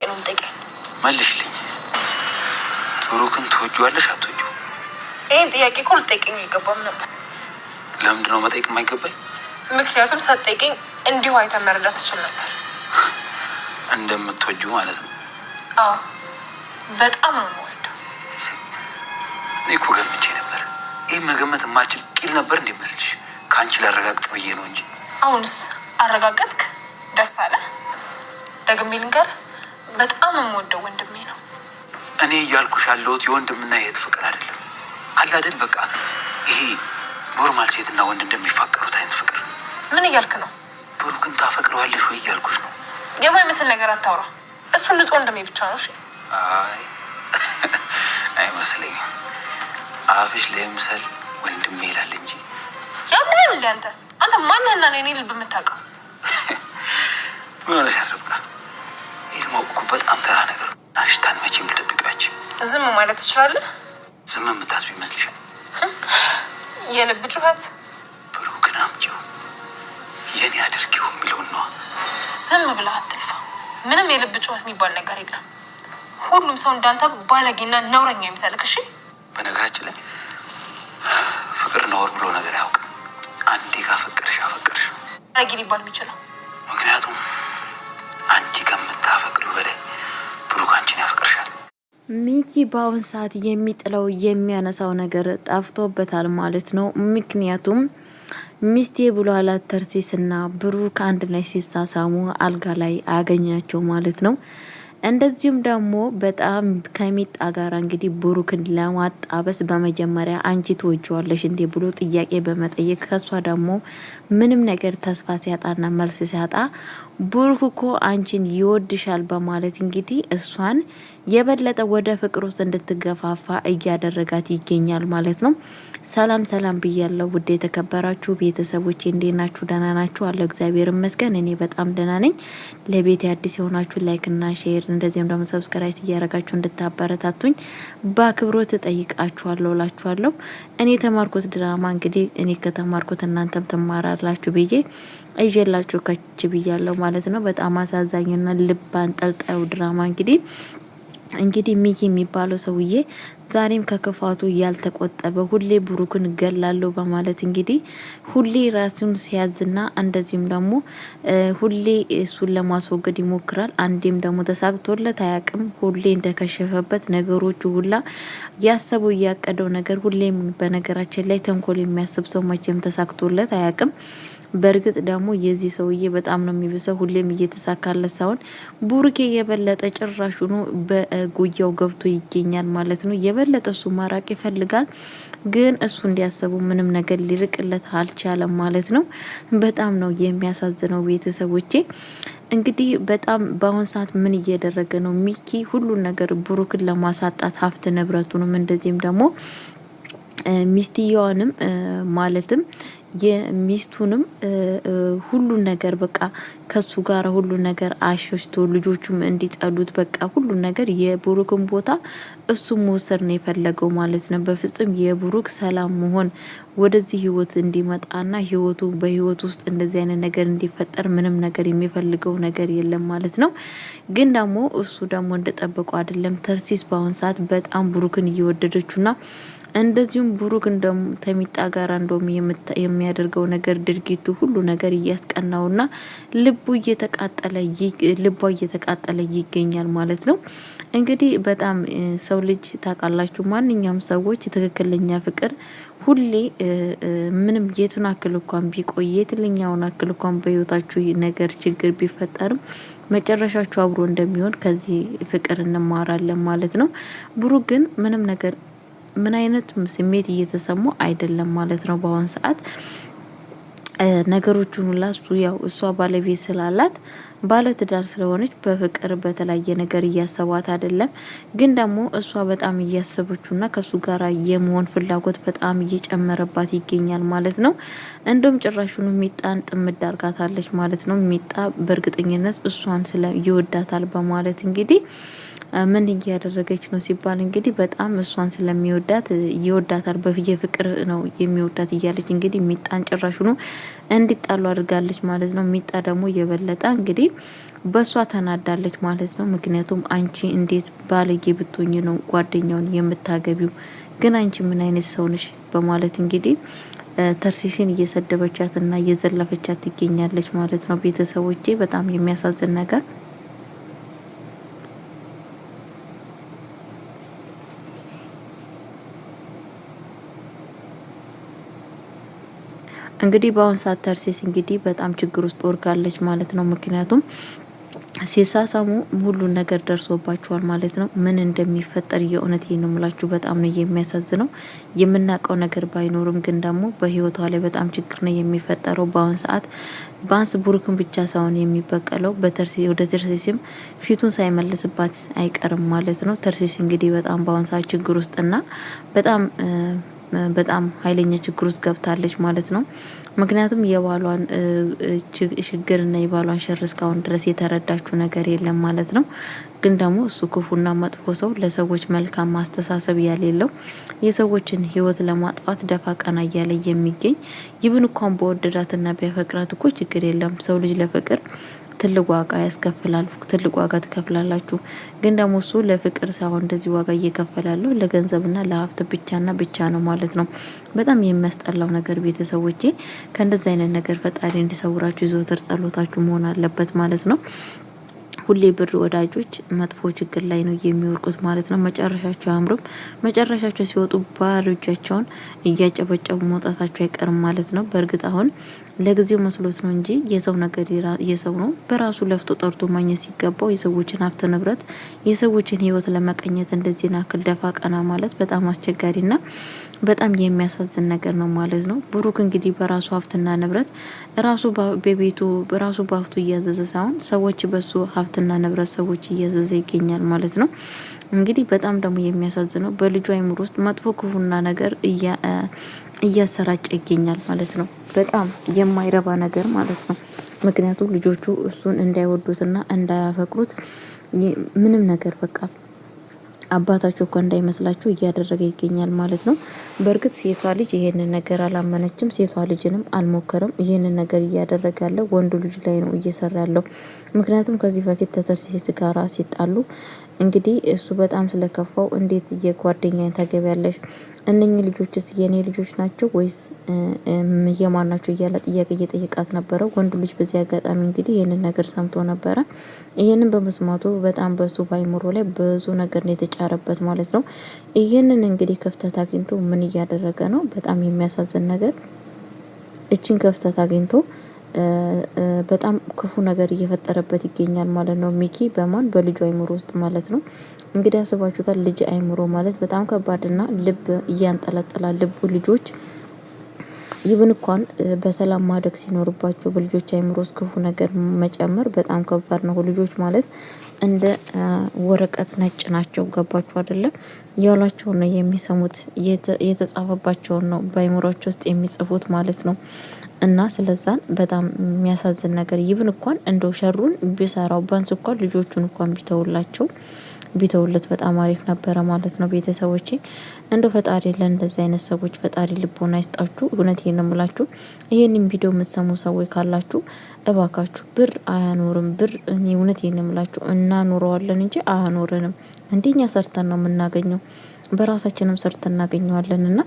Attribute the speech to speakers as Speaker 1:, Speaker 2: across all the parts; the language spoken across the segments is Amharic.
Speaker 1: ነው የምጠይቀኝ።
Speaker 2: መልሽልኝ። ብሩክን ትወጂዋለሽ አትወጂው?
Speaker 1: ይህን ጥያቄ እኮ ልጠይቀኝ አይገባም ነበር።
Speaker 2: ለምንድን ነው መጠየቅ የማይገባኝ?
Speaker 1: ምክንያቱም ሳትጠይቀኝ እንዲሁ አይተህ መረዳት ትችል ነበር።
Speaker 2: እንደምትወጂው ማለት ነው?
Speaker 1: አዎ በጣም ነው የምወደው።
Speaker 2: እኔ እኮ ገምቼ ነበር። ይህ መገመት የማችል ቂል ነበር እንደሚመስልሽ? ከአንቺ ላረጋግጥ ብዬ ነው እንጂ።
Speaker 1: አሁንስ አረጋገጥክ? ደስ አለ? ደግሜ ልንገርህ፣ በጣም የምወደው ወንድሜ ነው።
Speaker 2: እኔ እያልኩሽ ያለሁት የወንድምና የእህት ፍቅር አይደለም። አለ አይደል? በቃ ይሄ ኖርማል ሴትና ወንድ እንደሚፋቀሩት አይነት ፍቅር።
Speaker 1: ምን እያልክ ነው?
Speaker 2: ብሩክን ታፈቅረዋለሽ ወይ እያልኩሽ ነው።
Speaker 1: የማይመስል ነገር አታውራ። እሱ ንጹህ ወንድሜ ብቻ ነው። እሺ?
Speaker 2: አይ አይመስለኝም። አፍሽ ለምሳሌ ወንድሜ ይላል እንጂ
Speaker 1: ያማል እንደ አንተ ማንህና ነው እኔ ልብ የምታውቀው?
Speaker 2: ምን ሆነሽ አረብቃ? ይሄ ማውቁ በጣም ተራ ነገር። አሽታን መቼም ልደብቂያችሁ።
Speaker 1: ዝም ማለት ትችላለህ?
Speaker 2: ዝም የምታስቢ ይመስልሻል?
Speaker 1: የልብ ጩኸት
Speaker 2: ብሩክን አምጪው የኔ አድርጊው የሚለውን ነዋ።
Speaker 1: ዝም ብለህ አትልፋ። ምንም የልብ ጩኸት የሚባል ነገር የለም። ሁሉም ሰው እንዳንተ ባለጌና ነውረኛ ይመስልክ? እሺ?
Speaker 2: በነገራችን ላይ ፍቅር ነውር ብሎ ነገር አያውቅም። አንዴ ካፈቀርሽ አፈቀርሽ።
Speaker 1: ባለጌ ሊባል የሚችለው
Speaker 2: ምክንያቱም አንቺ ከምታፈቅሪው በላይ ብሩክ አንቺን ያፈቅርሻል።
Speaker 3: ሚኪ በአሁን ሰዓት የሚጥለው የሚያነሳው ነገር ጠፍቶበታል ማለት ነው። ምክንያቱም ሚስቴ ብሎ አላት ተርሲስና ብሩክ አንድ ላይ ሲሳሳሙ አልጋ ላይ አገኛቸው ማለት ነው። እንደዚሁም ደግሞ በጣም ከሚጣ ጋር እንግዲህ ብሩክን ለማጣበስ በመጀመሪያ አንቺ ትወጂዋለሽ እንዴ ብሎ ጥያቄ በመጠየቅ ከሷ ደግሞ ምንም ነገር ተስፋ ሲያጣና መልስ ሲያጣ ብሩክ እኮ አንቺን ይወድሻል በማለት እንግዲህ እሷን የበለጠ ወደ ፍቅር ውስጥ እንድትገፋፋ እያደረጋት ይገኛል ማለት ነው። ሰላም ሰላም ብያለሁ ውድ የተከበራችሁ ቤተሰቦቼ፣ እንዴት ናችሁ? ደህና ናችሁ? አለ እግዚአብሔር ይመስገን እኔ በጣም ደህና ነኝ። ለቤት አዲስ የሆናችሁ ላይክ እና ሼር እንደዚህም ደግሞ ሰብስክራይብ እያደረጋችሁ እንድታበረታቱኝ በአክብሮት እጠይቃችኋለሁ እላችኋለሁ። እኔ የተማርኩት ድራማ እንግዲህ እኔ ከተማርኩት እናንተም ትማራላችሁ ብዬ እየላችሁ ከች ብያለሁ ማለት ነው። በጣም አሳዛኝና ልብ አንጠልጣዩ ድራማ እንግዲህ ሚኪ የሚባለው ሰውዬ ዛሬም ከክፋቱ ያልተቆጠበ ሁሌ ብሩክን ገላለሁ በማለት እንግዲህ ሁሌ ራሱን ሲያዝና እንደዚህም ደግሞ ሁሌ እሱን ለማስወገድ ይሞክራል። አንዴም ደግሞ ተሳክቶለት አያውቅም። ሁሌ እንደከሸፈበት ነገሮቹ ሁላ ያሰበው ያቀደው ነገር ሁሌም በነገራችን ላይ ተንኮል የሚያስብ ሰው መቼም ተሳክቶለት አያውቅም። በእርግጥ ደግሞ የዚህ ሰውዬ በጣም ነው የሚብሰው። ሁሌም እየተሳካለት ሳይሆን ቡሩኬ የበለጠ ጭራሹኑ በጉያው ገብቶ ይገኛል ማለት ነው። የበለጠ እሱ ማራቅ ይፈልጋል፣ ግን እሱ እንዲያሰቡ ምንም ነገር ሊርቅለት አልቻለም ማለት ነው። በጣም ነው የሚያሳዝነው ቤተሰቦቼ። እንግዲህ በጣም በአሁን ሰዓት ምን እየደረገ ነው ሚኪ? ሁሉን ነገር ብሩክን ለማሳጣት ሀብት ንብረቱንም እንደዚህም ደግሞ ሚስትየዋንም ማለትም የሚስቱንም ሁሉ ነገር በቃ ከሱ ጋር ሁሉ ነገር አሽሽቶ ልጆቹም እንዲጠሉት በቃ ሁሉ ነገር የብሩክን ቦታ እሱ መውሰድ ነው የፈለገው ማለት ነው። በፍጹም የብሩክ ሰላም መሆን ወደዚህ ህይወት እንዲመጣና ህይወቱ በህይወት ውስጥ እንደዚህ አይነት ነገር እንዲፈጠር ምንም ነገር የሚፈልገው ነገር የለም ማለት ነው። ግን ደግሞ እሱ ደግሞ እንደጠበቀው አይደለም። ተርሲስ በአሁን ሰዓት በጣም ብሩክን እየወደደችውና እንደዚሁም ብሩክ እንደም ተሚጣ ጋር እንደም የሚያደርገው ነገር ድርጊቱ ሁሉ ነገር እያስቀናውና ልቡ እየተቃጠለ ይገኛል ማለት ነው። እንግዲህ በጣም ሰው ልጅ ታውቃላችሁ፣ ማንኛውም ሰዎች ትክክለኛ ፍቅር ሁሌ ምንም የቱን አክል እንኳን ቢቆይ የትኛውን አክል እንኳን በህይወታችሁ ነገር ችግር ቢፈጠርም መጨረሻችሁ አብሮ እንደሚሆን ከዚህ ፍቅር እንማራለን ማለት ነው። ብሩክ ግን ምንም ነገር ምን አይነት ስሜት እየተሰማው አይደለም ማለት ነው። በአሁን ሰዓት ነገሮቹን ሁላ ያው እሷ ባለቤት ስላላት ባለ ትዳር ስለሆነች በፍቅር በተለያየ ነገር እያሰባት አይደለም። ግን ደግሞ እሷ በጣም እያሰበችውና ከሱ ጋር የመሆን ፍላጎት በጣም እየጨመረባት ይገኛል ማለት ነው። እንደውም ጭራሹን ሚጣን ጥምድ አርጋታለች ማለት ነው። ሚጣ በእርግጠኝነት እሷን ይወዳታል በማለት እንግዲህ ምን እያደረገች ነው ሲባል እንግዲህ በጣም እሷን ስለሚወዳት ይወዳታል፣ በፍየ ፍቅር ነው የሚወዳት እያለች እንግዲህ ሚጣን ጭራሹ ነው እንዲጣሉ አድርጋለች ማለት ነው። ሚጣ ደግሞ የበለጠ እንግዲህ እንግዲህ በሷ ተናዳለች ማለት ነው። ምክንያቱም አንቺ እንዴት ባለጌ ብትሆኝ ነው ጓደኛውን የምታገቢው? ግን አንቺ ምን አይነት ሰው ነሽ? በማለት እንግዲህ ተርሲሲን እየሰደበቻትና እየዘለፈቻት ትገኛለች ማለት ነው። ቤተሰቦቼ በጣም የሚያሳዝን ነገር እንግዲህ በአሁን ሰዓት ተርሲስ እንግዲህ በጣም ችግር ውስጥ ወርጋለች ማለት ነው። ምክንያቱም ሲሳሳሙ ሁሉን ነገር ደርሶባቸዋል ማለት ነው። ምን እንደሚፈጠር የእውነት ነው የምላችሁ በጣም ነው የሚያሳዝነው። የምናውቀው ነገር ባይኖርም ግን ደግሞ በህይወቷ ላይ በጣም ችግር ነው የሚፈጠረው በአሁን ሰዓት። ባንስ ቡሩክን ብቻ ሳይሆን የሚበቀለው ወደ ተርሲስም ፊቱን ሳይመልስባት አይቀርም ማለት ነው። ተርሲስ እንግዲህ በጣም በአሁን ሰዓት ችግር ውስጥና በጣም ኃይለኛ ችግር ውስጥ ገብታለች ማለት ነው። ምክንያቱም የባሏን ችግርና የባሏን ሸር እስካሁን ድረስ የተረዳችው ነገር የለም ማለት ነው። ግን ደግሞ እሱ ክፉና መጥፎ ሰው፣ ለሰዎች መልካም ማስተሳሰብ ያሌለው፣ የሰዎችን ህይወት ለማጥፋት ደፋ ቀና እያለ የሚገኝ ይብን እንኳን በወደዳትና ቢያፈቅራት እኮ ችግር የለም። ሰው ልጅ ለፍቅር ትልቅ ዋጋ ያስከፍላል። ትልቅ ዋጋ ትከፍላላችሁ። ግን ደግሞ እሱ ለፍቅር ሳይሆን እንደዚህ ዋጋ እየከፈላለው ለገንዘብና ለሀብት ብቻና ብቻ ነው ማለት ነው። በጣም የሚያስጠላው ነገር ቤተሰቦቼ፣ ከእንደዚህ አይነት ነገር ፈጣሪ እንዲሰውራችሁ የዘወትር ጸሎታችሁ መሆን አለበት ማለት ነው። ሁሌ ብር ወዳጆች መጥፎ ችግር ላይ ነው የሚወርቁት ማለት ነው። መጨረሻቸው አያምሩም። መጨረሻቸው ሲወጡ ባዶ እጃቸውን እያጨበጨቡ መውጣታቸው አይቀርም ማለት ነው። በእርግጥ አሁን ለጊዜው መስሎት ነው እንጂ የሰው ነገር የሰው ነው። በራሱ ለፍቶ ጠርቶ ማግኘት ሲገባው የሰዎችን ሀብት ንብረት፣ የሰዎችን ህይወት ለመቀኘት እንደዚህ ናክል ደፋ ቀና ማለት በጣም አስቸጋሪና በጣም የሚያሳዝን ነገር ነው ማለት ነው። ብሩክ እንግዲህ በራሱ ሀብትና ንብረት ራሱ በቤቱ በራሱ በሀብቱ እያዘዘ ሳይሆን ሰዎች በሱ ሀብትና ንብረት ሰዎች እያዘዘ ይገኛል ማለት ነው። እንግዲህ በጣም ደግሞ የሚያሳዝነው በልጁ አይምሮ ውስጥ መጥፎ ክፉና ነገር እያሰራጨ ይገኛል ማለት ነው። በጣም የማይረባ ነገር ማለት ነው። ምክንያቱም ልጆቹ እሱን እንዳይወዱትና እንዳያፈቅሩት ምንም ነገር በቃ አባታቸው እኮ እንዳይመስላቸው እያደረገ ይገኛል ማለት ነው። በእርግጥ ሴቷ ልጅ ይሄንን ነገር አላመነችም። ሴቷ ልጅንም አልሞከረም። ይሄንን ነገር እያደረገ ያለው ወንዱ ልጅ ላይ ነው እየሰራ ያለው። ምክንያቱም ከዚህ በፊት ተተርሲት ጋራ ሲጣሉ እንግዲህ እሱ በጣም ስለከፋው እንዴት የጓደኛዬን ታገቢያለሽ? እነኚህ ልጆችስ የኔ ልጆች ናቸው ወይስ የማን ናቸው እያለ ጥያቄ እየጠየቃት ነበረ። ወንዱ ልጅ በዚህ አጋጣሚ እንግዲህ ይህንን ነገር ሰምቶ ነበረ። ይህንን በመስማቱ በጣም በሱ ባይምሮ ላይ ብዙ ነገር ነው የተጫረበት ማለት ነው። ይህንን እንግዲህ ክፍተት አግኝቶ ምን እያደረገ ነው? በጣም የሚያሳዝን ነገር እችን ክፍተት አግኝቶ በጣም ክፉ ነገር እየፈጠረበት ይገኛል ማለት ነው። ሚኪ በማን በልጁ አይምሮ ውስጥ ማለት ነው። እንግዲህ አስባችሁታል። ልጅ አይምሮ ማለት በጣም ከባድና ልብ እያንጠለጠላል። ልቡ ልጆች ይብን እንኳን በሰላም ማደግ ሲኖርባቸው በልጆች አይምሮ ውስጥ ክፉ ነገር መጨመር በጣም ከባድ ነው። ልጆች ማለት እንደ ወረቀት ነጭ ናቸው። ገባችሁ አይደለም? ያሏቸው ነው የሚሰሙት፣ የተጻፈባቸውን ነው በአይምሮአቸው ውስጥ የሚጽፉት ማለት ነው። እና ስለዛን በጣም የሚያሳዝን ነገር ይብን እንኳን እንደው ሸሩን ቢሰራው ባንስ እንኳን ልጆቹን እንኳን ቢተውለት በጣም አሪፍ ነበረ ማለት ነው። ቤተሰቦቼ እንደው ፈጣሪ ለእንደዚህ አይነት ሰዎች ፈጣሪ ልቦና ይስጣችሁ። እውነቴን ነው የምላችሁ። ይሄንን ቪዲዮ የምትሰሙ ሰዎች ካላችሁ እባካችሁ ብር አያኖርም። ብር እኔ እውነቴን ነው የምላችሁ እናኖረዋለን እንጂ አያኖረንም። እንደኛ ሰርተን ነው የምናገኘው፣ በራሳችንም ሰርተን እናገኘዋለንና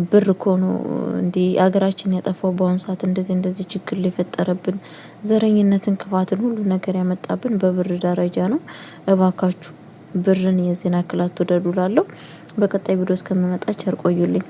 Speaker 3: ብር እኮ ነው እንዲህ አገራችን ያጠፋው በአሁን ሰዓት እንደዚህ ችግር ሊፈጠረብን ዘረኝነትን፣ ክፋትን ሁሉ ነገር ያመጣብን በብር ደረጃ ነው። እባካችሁ ብርን የዜና ክላት ተደዱላለሁ። በቀጣይ ቪዲዮ እስከምመጣ ቸር ቆዩልኝ።